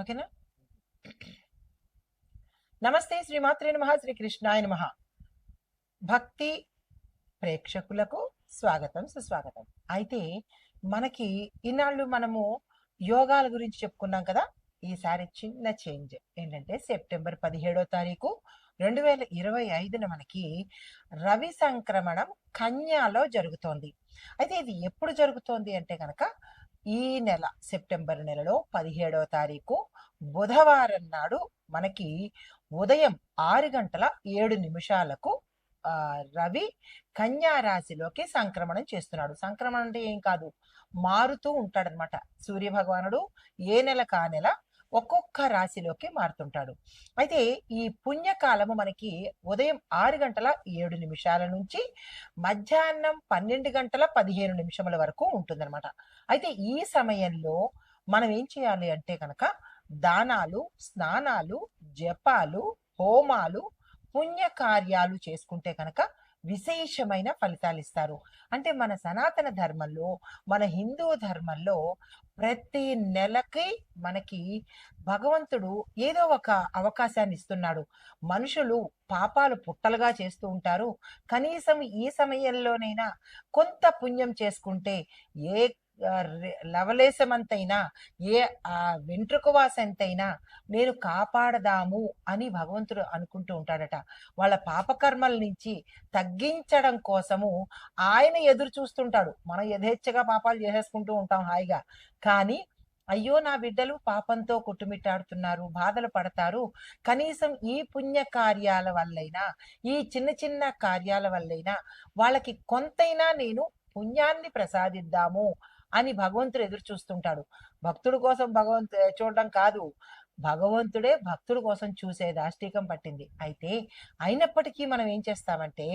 ఓకేనా? నమస్తే, శ్రీమాత్రే నమః, శ్రీ కృష్ణాయ నమః. భక్తి ప్రేక్షకులకు స్వాగతం, సుస్వాగతం. అయితే మనకి ఇన్నాళ్ళు మనము యోగాల గురించి చెప్పుకున్నాం కదా. ఈసారి చిన్న చేంజ్ ఏంటంటే సెప్టెంబర్ 17వ తారీఖు 2025 మనకి రవి సంక్రమణం కన్యాలో జరుగుతోంది. అయితే ఇది ఎప్పుడు జరుగుతోంది అంటే కనుక ఈ నెల సెప్టెంబర్ నెలలో 17వ తారీఖు బుధవారం నాడు మనకి ఉదయం 6 గంటల 7 నిమిషాలకు రవి కన్యా రాశిలోకి సంక్రమణం చేస్తున్నాడు. సంక్రమణం అంటే ఏం కాదు, మారుతూ ఉంటాడనమాట. సూర్య భగవానుడు ఏ నెలకు ఆ నెల ఒక్కొక్క రాశిలోకి మారుతుంటాడు. అయితే ఈ పుణ్యకాలము మనకి ఉదయం 6 గంటల 7 నిమిషాల నుంచి మధ్యాహ్నం 12 గంటల 15 నిమిషముల వరకు ఉంటుందన్నమాట. అయితే ఈ సమయంలో మనం ఏం చేయాలి అంటే కనుక దానాలు, స్నానాలు, జపాలు, హోమాలు, పుణ్యకార్యాలు చేసుకుంటే కనుక విశేషమైన ఫలితాలు ఇస్తారు. అంటే మన సనాతన ధర్మంలో, మన హిందూ ధర్మంలో ప్రతి నెలకి మనకి భగవంతుడు ఏదో ఒక అవకాశాన్ని ఇస్తున్నాడు. మనుషులు పాపాలు పుట్టలుగా చేస్తూ ఉంటారు. కనీసం ఈ సమయంలోనైనా కొంత పుణ్యం చేసుకుంటే ఏ లవలేశమంతైనా, ఏ వెంట్రుక వాసంతైనా నేను కాపాడదాము అని భగవంతుడు అనుకుంటూ ఉంటాడట. వాళ్ళ పాపకర్మల నుంచి తగ్గించడం కోసము ఆయన ఎదురు చూస్తుంటాడు. మనం యథేచ్ఛగా పాపాలు చేసేసుకుంటూ ఉంటాం హాయిగా. కానీ అయ్యో నా బిడ్డలు పాపంతో కొట్టుమిట్టాడుతున్నారు, బాధలు పడతారు, కనీసం ఈ పుణ్య కార్యాల వల్లైనా, ఈ చిన్న చిన్న కార్యాల వల్లైనా వాళ్ళకి కొంతైనా నేను పుణ్యాన్ని ప్రసాదిద్దాము అని భగవంతుడు ఎదురు చూస్తుంటాడు. భక్తుడి కోసం చూడడం కాదు, భగవంతుడే భక్తుడి కోసం చూసే దాష్టీకం పట్టింది. అయితే అయినప్పటికీ మనం ఏం చేస్తామంటే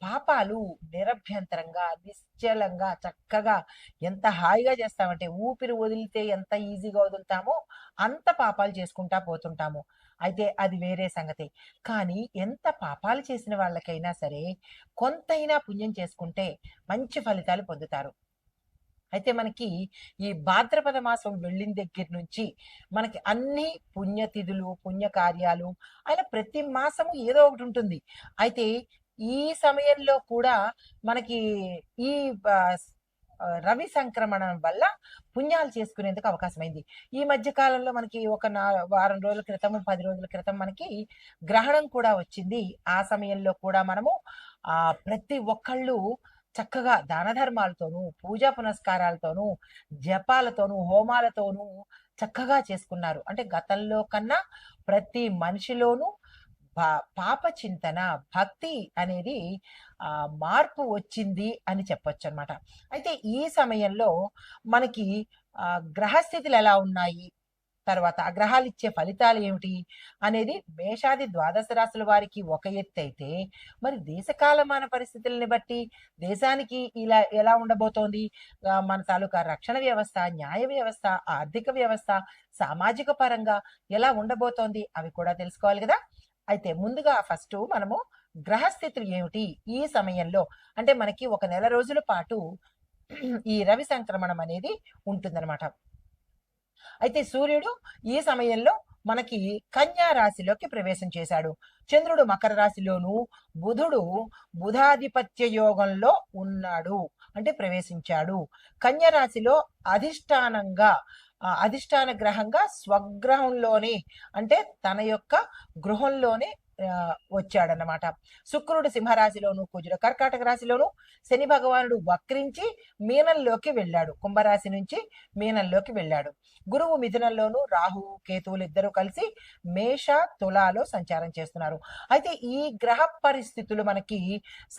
పాపాలు నిరభ్యంతరంగా, నిశ్చలంగా, చక్కగా ఎంత హాయిగా చేస్తామంటే ఊపిరి వదిలితే ఎంత ఈజీగా వదులుతామో అంత పాపాలు చేసుకుంటా పోతుంటాము. అయితే అది వేరే సంగతి. కానీ ఎంత పాపాలు చేసిన వాళ్ళకైనా సరే కొంతైనా పుణ్యం చేసుకుంటే మంచి ఫలితాలు పొందుతారు. అయితే మనకి ఈ భాద్రపద మాసం వెళ్ళిన దగ్గర నుంచి మనకి అన్ని పుణ్యతిథులు, పుణ్యకార్యాలు ఆయన ప్రతి మాసము ఏదో ఒకటి ఉంటుంది. అయితే ఈ సమయంలో కూడా మనకి ఈ రవి సంక్రమణం వల్ల పుణ్యాలు చేసుకునేందుకు అవకాశమైంది. ఈ మధ్య కాలంలో మనకి ఒక వారం రోజుల క్రితం, 10 రోజుల క్రితం మనకి గ్రహణం కూడా వచ్చింది. ఆ సమయంలో కూడా మనము ప్రతి ఒక్కళ్ళు చక్కగా దాన ధర్మాలతోనూ, పూజా పునస్కారాలతోనూ, జపాలతోనూ, హోమాలతోనూ చక్కగా చేసుకున్నారు. అంటే గతంలో కన్నా ప్రతి మనిషిలోనూ పాప చింతన, భక్తి అనేది మార్పు వచ్చింది అని చెప్పొచ్చు అనమాట. అయితే ఈ సమయంలో మనకి గ్రహస్థితులు ఎలా ఉన్నాయి, తర్వాత ఆ గ్రహాలు ఇచ్చే ఫలితాలు ఏమిటి అనేది మేషాది ద్వాదశ రాశుల వారికి ఒక ఎత్తు అయితే, మరి దేశకాలమాన పరిస్థితుల్ని బట్టి దేశానికి ఇలా ఎలా ఉండబోతోంది, మన తాలూకా రక్షణ వ్యవస్థ, న్యాయ వ్యవస్థ, ఆర్థిక వ్యవస్థ, సామాజిక పరంగా ఎలా ఉండబోతోంది అవి కూడా తెలుసుకోవాలి కదా. అయితే ముందుగా ఫస్ట్ మనము గ్రహస్థితులు ఏమిటి ఈ సమయంలో అంటే మనకి ఒక నెల రోజుల పాటు ఈ రవి సంక్రమణం అనేది ఉంటుందన్నమాట. అయితే సూర్యుడు ఈ సమయంలో మనకి కన్యా రాశిలోకి ప్రవేశం చేశాడు. చంద్రుడు మకర రాశిలోను, బుధుడు బుధాధిపత్య యోగంలో ఉన్నాడు అంటే ప్రవేశించాడు. కన్యా రాశిలో అధిష్టాన గ్రహంగా స్వగ్రహంలోనే అంటే తన యొక్క గృహంలోనే వచ్చాడనమాట. శుక్రుడు సింహరాశిలోను, కుజుడు కర్కాటక రాశిలోను, శని భగవానుడు వక్రించి మీనంలోకి వెళ్ళాడు, కుంభరాశి నుంచి మీనంలోకి వెళ్ళాడు. గురువు మిథునంలోను, రాహువు కేతువులు ఇద్దరు కలిసి మేష తులాలో సంచారం చేస్తున్నారు. అయితే ఈ గ్రహ పరిస్థితులు మనకి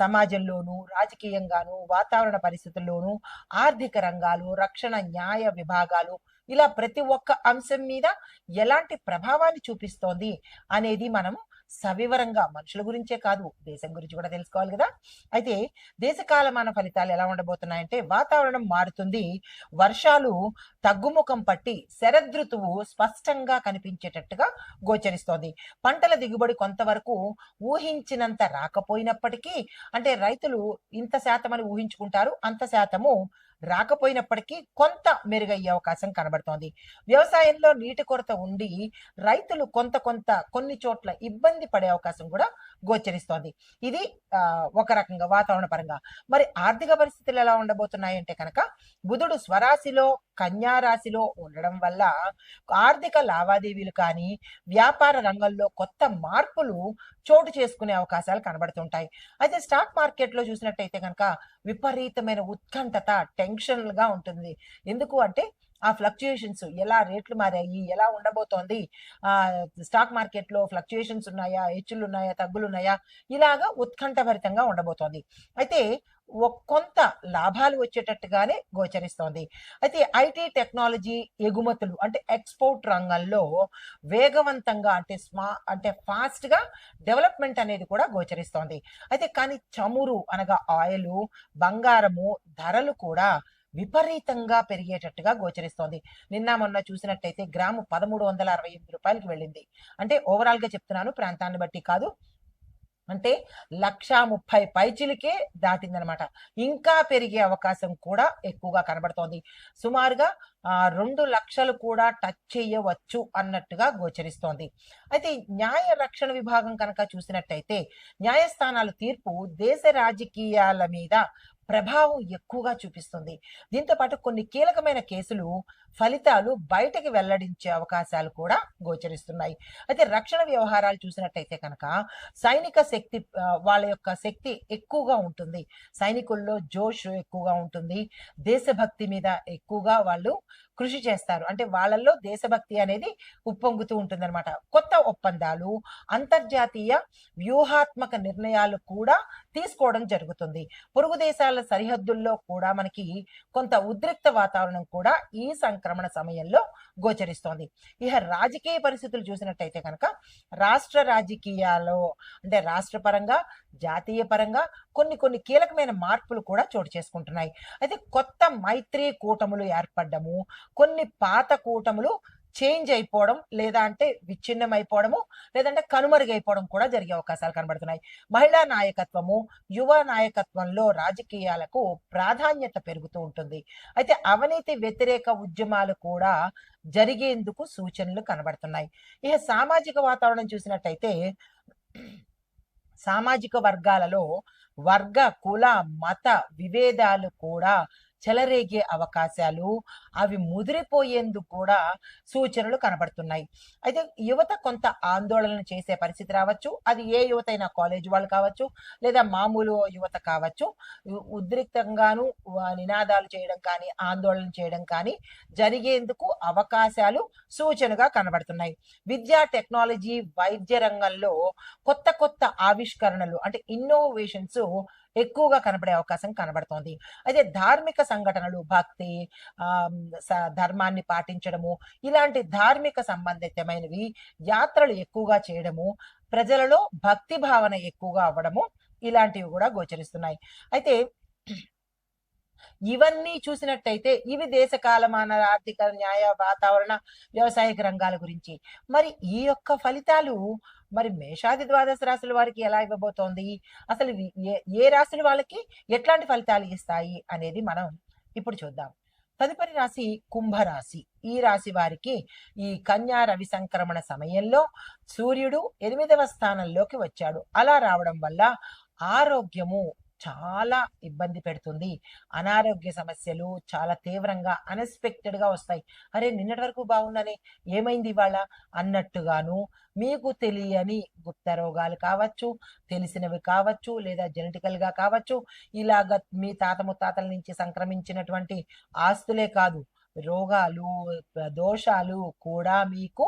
సమాజంలోను, రాజకీయంగాను, వాతావరణ పరిస్థితుల్లోను, ఆర్థిక రంగాలు, రక్షణ, న్యాయ విభాగాలు, ఇలా ప్రతి ఒక్క అంశం మీద ఎలాంటి ప్రభావాన్ని చూపిస్తోంది అనేది మనం సవివరంగా మనుషుల గురించే కాదు దేశం గురించి కూడా తెలుసుకోవాలి కదా. అయితే దేశకాలమాన ఫలితాలు ఎలా ఉండబోతున్నాయంటే వాతావరణం మారుతుంది, వర్షాలు తగ్గుముఖం పట్టి శరదృతువు స్పష్టంగా కనిపించేటట్టుగా గోచరిస్తోంది. పంటల దిగుబడి కొంతవరకు ఊహించినంత రాకపోయినప్పటికీ అంటే రైతులు ఇంత శాతం అని ఊహించుకుంటారు, అంత శాతము రాకపోయినప్పటికీ కొంత మెరుగయ్యే అవకాశం కనబడుతోంది. వ్యవసాయంలో నీటి కొరత ఉండి రైతులు కొన్ని చోట్ల ఇబ్బంది పడే అవకాశం కూడా గోచరిస్తోంది. ఇది ఒక రకంగా వాతావరణ పరంగా. మరి ఆర్థిక పరిస్థితులు ఎలా ఉండబోతున్నాయంటే కనుక బుధుడు స్వరాశిలో కన్యా రాశిలో ఉండడం వల్ల ఆర్థిక లావాదేవీలు కానీ వ్యాపార రంగంలో కొత్త మార్పులు చోటు చేసుకునే అవకాశాలు కనబడుతుంటాయి. అయితే స్టాక్ మార్కెట్లో చూసినట్టయితే కనుక విపరీతమైన ఉత్కంఠత టెన్షన్గా ఉంటుంది. ఎందుకు అంటే ఆ ఫ్లక్చుయేషన్స్ ఎలా రేట్లు మారాయి, ఎలా ఉండబోతోంది, స్టాక్ మార్కెట్లో ఫ్లక్చుయేషన్స్ ఉన్నాయా, హెచ్చులు ఉన్నాయా, తగ్గులు ఉన్నాయా, ఇలాగా ఉత్కంఠభరితంగా ఉండబోతోంది. అయితే కొంత లాభాలు వచ్చేటట్టుగానే గోచరిస్తోంది. అయితే ఐటీ టెక్నాలజీ ఎగుమతులు అంటే ఎక్స్పోర్ట్ రంగంలో వేగవంతంగా అంటే ఫాస్ట్గా డెవలప్మెంట్ అనేది కూడా గోచరిస్తోంది. అయితే కానీ చమురు అనగా ఆయిల్, బంగారము ధరలు కూడా విపరీతంగా పెరిగేటట్టుగా గోచరిస్తోంది. నిన్న మొన్న చూసినట్టయితే గ్రాము 1368 రూపాయలకి వెళ్ళింది. అంటే ఓవరాల్గా చెప్తున్నాను, ప్రాంతాన్ని బట్టి కాదు. అంటే 1,30,000 పైచిలకే దాటిందనమాట. ఇంకా పెరిగే అవకాశం కూడా ఎక్కువగా కనబడుతోంది. సుమారుగా 2 లక్షలు కూడా టచ్ చేయవచ్చు అన్నట్టుగా గోచరిస్తోంది. అయితే న్యాయ రక్షణ విభాగం కనుక చూసినట్టయితే న్యాయస్థానాల తీర్పు దేశ రాజకీయాల మీద ప్రభావం ఎక్కువగా చూపిస్తుంది. దీంతో పాటు కొన్ని కీలకమైన కేసులు ఫలితాలు బయటకి వెల్లడించే అవకాశాలు కూడా గోచరిస్తున్నాయి. అయితే రక్షణ వ్యవహారాలు చూసినట్టయితే కనుక సైనిక శక్తి, వాళ్ళ యొక్క శక్తి ఎక్కువగా ఉంటుంది. సైనికుల్లో జోష్ ఎక్కువగా ఉంటుంది. దేశభక్తి మీద ఎక్కువగా వాళ్ళు కృషి చేస్తారు. అంటే వాళ్ళల్లో దేశభక్తి అనేది ఉప్పొంగుతూ ఉంటుందన్నమాట. కొత్త ఒప్పందాలు, అంతర్జాతీయ వ్యూహాత్మక నిర్ణయాలు కూడా తీసుకోవడం జరుగుతుంది. పొరుగు దేశాల సరిహద్దుల్లో కూడా మనకి కొంత ఉద్రిక్త వాతావరణం కూడా ఈ సంక్రమణ సమయంలో గోచరిస్తోంది. ఇక రాజకీయ పరిస్థితులు చూసినట్టయితే కనుక రాష్ట్ర రాజకీయాల్లో అంటే రాష్ట్ర పరంగా, జాతీయ పరంగా కొన్ని కీలకమైన మార్పులు కూడా చోటు చేసుకుంటున్నాయి. అయితే కొత్త మైత్రి కూటములు ఏర్పడము, కొన్ని పాత కూటములు చేంజ్ అయిపోవడం, లేదా అంటే విచ్ఛిన్నం అయిపోవడము, లేదంటే కనుమరుగైపోవడం కూడా జరిగే అవకాశాలు కనబడుతున్నాయి. మహిళా నాయకత్వము, యువ నాయకత్వంలో రాజకీయాలకు ప్రాధాన్యత పెరుగుతూ ఉంటుంది. అయితే అవినీతి వ్యతిరేక ఉద్యమాలు కూడా జరిగేందుకు సూచనలు కనబడుతున్నాయి. ఇక సామాజిక వాతావరణం చూసినట్టయితే సామాజిక వర్గాలలో వర్గ, కుల, మత విభేదాలు కూడా చెలరేగే అవకాశాలు, అవి ముదిరిపోయేందుకు కూడా సూచనలు కనబడుతున్నాయి. అయితే యువత కొంత ఆందోళన చేసే పరిస్థితి రావచ్చు. అది ఏ యువత అయినా, కాలేజ్ వాళ్ళు కావచ్చు, లేదా మామూలు యువత కావచ్చు. ఉద్రిక్తంగాను నినాదాలు చేయడం కానీ, ఆందోళన చేయడం కానీ జరిగేందుకు అవకాశాలు సూచనగా కనబడుతున్నాయి. విద్యా, టెక్నాలజీ, వైద్య రంగంలో కొత్త ఆవిష్కరణలు అంటే ఇన్నోవేషన్స్ ఎక్కువగా కనబడే అవకాశం కనబడుతోంది. అయితే ధార్మిక సంఘటనలు, భక్తి, ధర్మాన్ని పాటించడము, ఇలాంటి ధార్మిక సంబంధితమైనవి యాత్రలు ఎక్కువగా చేయడము, ప్రజలలో భక్తి భావన ఎక్కువగా అవ్వడము, ఇలాంటివి కూడా గోచరిస్తున్నాయి. అయితే ఇవన్నీ చూసినట్టయితే ఇవి దేశ కాలమాన ఆర్థిక, న్యాయ, వాతావరణ, వ్యవసాయక రంగాల గురించి. మరి ఈ యొక్క ఫలితాలు మరి మేషాది ద్వాదశ రాశుల వారికి ఎలా ఇవ్వబోతోంది, అసలు ఏ రాశుల వాళ్ళకి ఎట్లాంటి ఫలితాలు ఇస్తాయి అనేది మనం ఇప్పుడు చూద్దాం. తదుపరి రాశి కుంభరాశి. ఈ రాశి వారికి ఈ కన్యా రవి సంక్రమణ సమయంలో సూర్యుడు 8వ స్థానంలోకి వచ్చాడు. అలా రావడం వల్ల ఆరోగ్యము చాలా ఇబ్బంది పెడుతుంది. అనారోగ్య సమస్యలు చాలా తీవ్రంగా అన్ఎక్స్పెక్టెడ్ గా వస్తాయి. అరే నిన్నటి వరకు బాగున్నానే, ఏమైంది ఇవాళ అన్నట్టుగాను, మీకు తెలియని గుప్త రోగాలు కావచ్చు, తెలిసినవి కావచ్చు, లేదా జెనెటికల్ గా కావచ్చు, ఇలాగ మీ తాత ముత్తాతల నుంచి సంక్రమించినటువంటి ఆస్తులే కాదు, రోగాలు, దోషాలు కూడా మీకు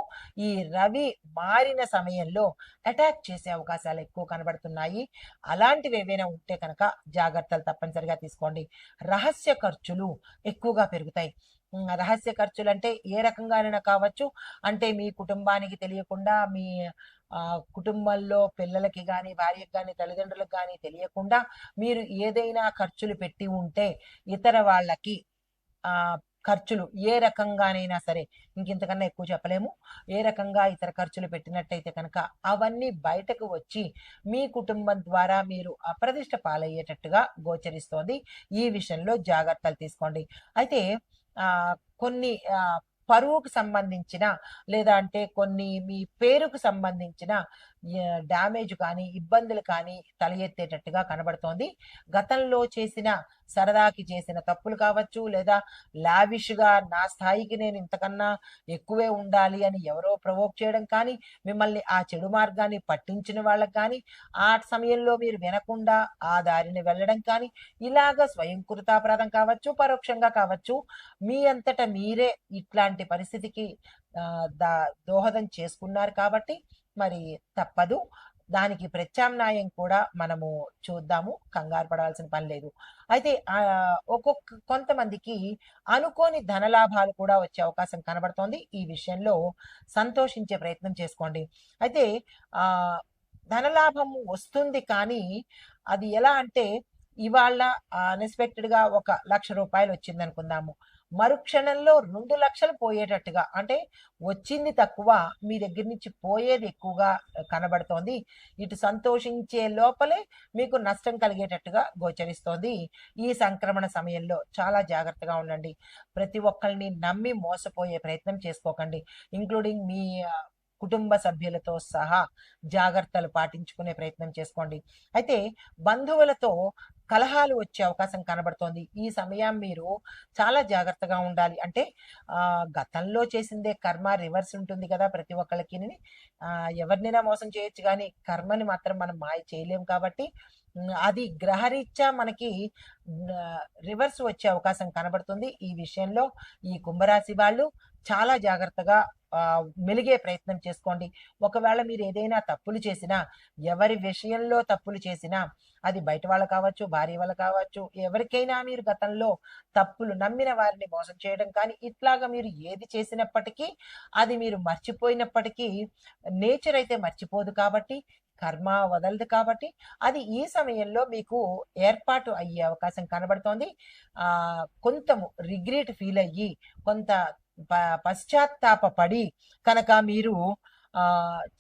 ఈ రవి మారిన సమయంలో అటాక్ చేసే అవకాశాలు ఎక్కువ కనబడుతున్నాయి. అలాంటివి ఏవైనా ఉంటే కనుక జాగ్రత్తలు తప్పనిసరిగా తీసుకోండి. రహస్య ఖర్చులు ఎక్కువగా పెరుగుతాయి. రహస్య ఖర్చులు అంటే ఏ రకంగానైనా కావచ్చు. అంటే మీ కుటుంబానికి తెలియకుండా, మీ కుటుంబంలో పిల్లలకి కానీ, భార్యకి కానీ, తల్లిదండ్రులకు కానీ తెలియకుండా మీరు ఏదైనా ఖర్చులు పెట్టి ఉంటే ఇతర వాళ్ళకి ఖర్చులు ఏ రకంగానైనా సరే, ఇంకింతకన్నా ఎక్కువ చెప్పలేము, ఏ రకంగా ఇతర ఖర్చులు పెట్టినట్టయితే కనుక అవన్నీ బయటకు వచ్చి మీ కుటుంబం ద్వారా మీరు అప్రదిష్ట పాలయ్యేటట్టుగా గోచరిస్తోంది. ఈ విషయంలో జాగ్రత్తలు తీసుకోండి. అయితే కొన్ని పరువుకు సంబంధించిన, లేదా అంటే కొన్ని మీ పేరుకు సంబంధించిన డ్యామేజ్ కానీ, ఇబ్బందులు కానీ తల ఎత్తేటట్టుగా కనబడుతోంది. గతంలో చేసిన, సరదాకి చేసిన తప్పులు కావచ్చు, లేదా లావిష్గా నా స్థాయికి నేను ఇంతకన్నా ఎక్కువే ఉండాలి అని ఎవరో ప్రవోక్ చేయడం కానీ, మిమ్మల్ని ఆ చెడు మార్గాన్ని పట్టించిన వాళ్ళకి కానీ, ఆ సమయంలో మీరు వినకుండా ఆ దారిని వెళ్ళడం కానీ, ఇలాగ స్వయంకృతాపరాధం కావచ్చు, పరోక్షంగా కావచ్చు, మీ అంతట మీరే ఇట్లాంటి పరిస్థితికి దోహదం చేసుకున్నారు కాబట్టి మరి తప్పదు. దానికి ప్రత్యామ్నాయం కూడా మనము చూద్దాము, కంగారు పడాల్సిన పని లేదు. అయితే కొంతమందికి అనుకోని ధనలాభాలు కూడా వచ్చే అవకాశం కనబడుతోంది. ఈ విషయంలో సంతోషించే ప్రయత్నం చేసుకోండి. అయితే ధనలాభం వస్తుంది, కానీ అది ఎలా అంటే, ఇవాళ అన్ఎక్స్పెక్టెడ్గా 1,00,000 రూపాయలు వచ్చింది అనుకుందాము, మరుక్షణంలో 2 లక్షలు పోయేటట్టుగా, అంటే వచ్చింది తక్కువ, మీ దగ్గర నుంచి పోయేది ఎక్కువగా కనబడుతోంది. ఇటు సంతోషించే లోపలే మీకు నష్టం కలిగేటట్టుగా గోచరిస్తోంది. ఈ సంక్రమణ సమయంలో చాలా జాగ్రత్తగా ఉండండి. ప్రతి ఒక్కరిని నమ్మి మోసపోయే ప్రయత్నం చేసుకోకండి, ఇంక్లూడింగ్ మీ కుటుంబ సభ్యులతో సహా జాగ్రత్తలు పాటించుకునే ప్రయత్నం చేసుకోండి. అయితే బంధువులతో కలహాలు వచ్చే అవకాశం కనబడుతోంది. ఈ సమయం మీరు చాలా జాగ్రత్తగా ఉండాలి. అంటే గతంలో చేసిందే కర్మ రివర్స్ ఉంటుంది కదా ప్రతి ఒక్కళ్ళకి. ఎవరినైనా మోసం చేయొచ్చు, కానీ కర్మని మాత్రం మనం మాయ చేయలేం కాబట్టి అది గ్రహరీత్యా మనకి రివర్స్ వచ్చే అవకాశం కనబడుతుంది. ఈ విషయంలో ఈ కుంభరాశి వాళ్ళు చాలా జాగ్రత్తగా మెలిగే ప్రయత్నం చేసుకోండి. ఒకవేళ మీరు ఏదైనా తప్పులు చేసినా, ఎవరి విషయంలో తప్పులు చేసినా, అది బయట వాళ్ళు కావచ్చు, భార్య వాళ్ళు కావచ్చు, ఎవరికైనా మీరు గతంలో తప్పులు, నమ్మిన వారిని మోసం చేయడం కానీ, ఇట్లాగా మీరు ఏది చేసినప్పటికీ అది మీరు మర్చిపోయినప్పటికీ నేచర్ అయితే మర్చిపోదు కాబట్టి, కర్మ వదలదు కాబట్టి, అది ఈ సమయంలో మీకు ఏర్పాటు అయ్యే అవకాశం కనబడుతోంది. కొంచెము రిగ్రెట్ ఫీల్ అయ్యి, కొంత పశ్చాత్తాపడి కనుక మీరు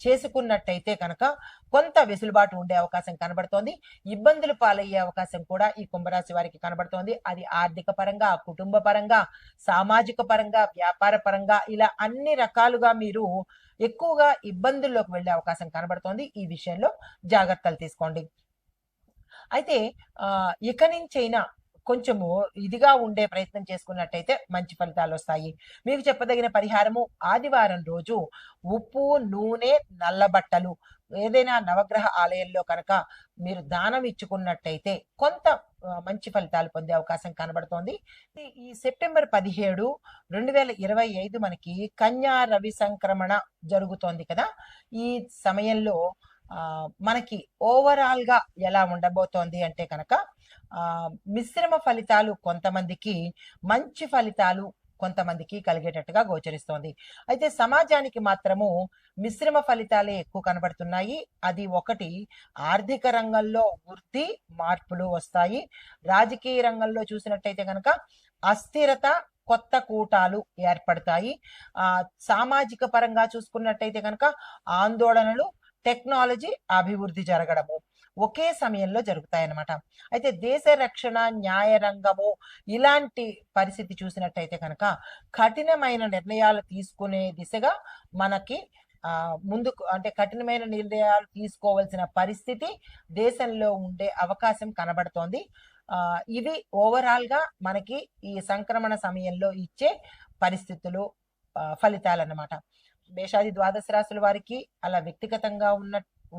చేసుకున్నట్టయితే కనుక కొంత వెసులుబాటు ఉండే అవకాశం కనబడుతోంది. ఇబ్బందులు పాలయ్యే అవకాశం కూడా ఈ కుంభరాశి వారికి కనబడుతోంది. అది ఆర్థిక పరంగా, కుటుంబ పరంగా, సామాజిక పరంగా, వ్యాపార పరంగా, ఇలా అన్ని రకాలుగా మీరు ఎక్కువగా ఇబ్బందుల్లోకి వెళ్ళే అవకాశం కనబడుతోంది. ఈ విషయంలో జాగ్రత్తలు తీసుకోండి. అయితే ఇక నుంచైనా కొంచెము ఇదిగా ఉండే ప్రయత్నం చేసుకున్నట్టయితే మంచి ఫలితాలు వస్తాయి. మీకు చెప్పదగిన పరిహారము, ఆదివారం రోజు ఉప్పు, నూనె, నల్ల బట్టలు ఏదైనా నవగ్రహ ఆలయంలో కనుక మీరు దానం ఇచ్చుకున్నట్టయితే కొంత మంచి ఫలితాలు పొందే అవకాశం కనబడుతోంది. ఈ సెప్టెంబర్ 17, 2025 మనకి కన్యా రవి సంక్రమణ జరుగుతోంది కదా. ఈ సమయంలో మనకి ఓవరాల్ గా ఎలా ఉండబోతోంది అంటే కనుక మిశ్రమ ఫలితాలు కొంతమందికి, మంచి ఫలితాలు కొంతమందికి కలిగేటట్టుగా గోచరిస్తోంది. అయితే సమాజానికి మాత్రము మిశ్రమ ఫలితాలే ఎక్కువ కనబడుతున్నాయి. అది ఒకటి, ఆర్థిక రంగంలో వృద్ధి, మార్పులు వస్తాయి. రాజకీయ రంగంలో చూసినట్టయితే కనుక అస్థిరత, కొత్త కూటాలు ఏర్పడతాయి. సామాజిక పరంగా చూసుకున్నట్టయితే కనుక ఆందోళనలు, టెక్నాలజీ అభివృద్ధి జరగడము ఒకే సమయంలో జరుగుతాయన్నమాట. అయితే దేశ రక్షణ, న్యాయ రంగము ఇలాంటి పరిస్థితి చూసినట్టయితే కనుక కఠినమైన నిర్ణయాలు తీసుకునే దిశగా మనకి ముందుకు, అంటే కఠినమైన నిర్ణయాలు తీసుకోవాల్సిన పరిస్థితి దేశంలో ఉండే అవకాశం కనబడుతోంది. ఇవి ఓవరాల్ గా మనకి ఈ సంక్రమణ సమయంలో ఇచ్చే పరిస్థితులు, ఫలితాలు అన్నమాట. మేషాది ద్వాదశ రాశుల వారికి అలా వ్యక్తిగతంగా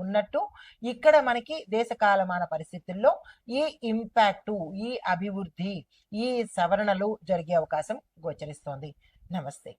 ఉన్నట్టు ఇక్కడ మనకి దేశ కాలమాన పరిస్థితుల్లో ఈ ఇంపాక్టు, ఈ అభివృద్ధి, ఈ సవరణలు జరిగే అవకాశం గోచరిస్తోంది. నమస్తే.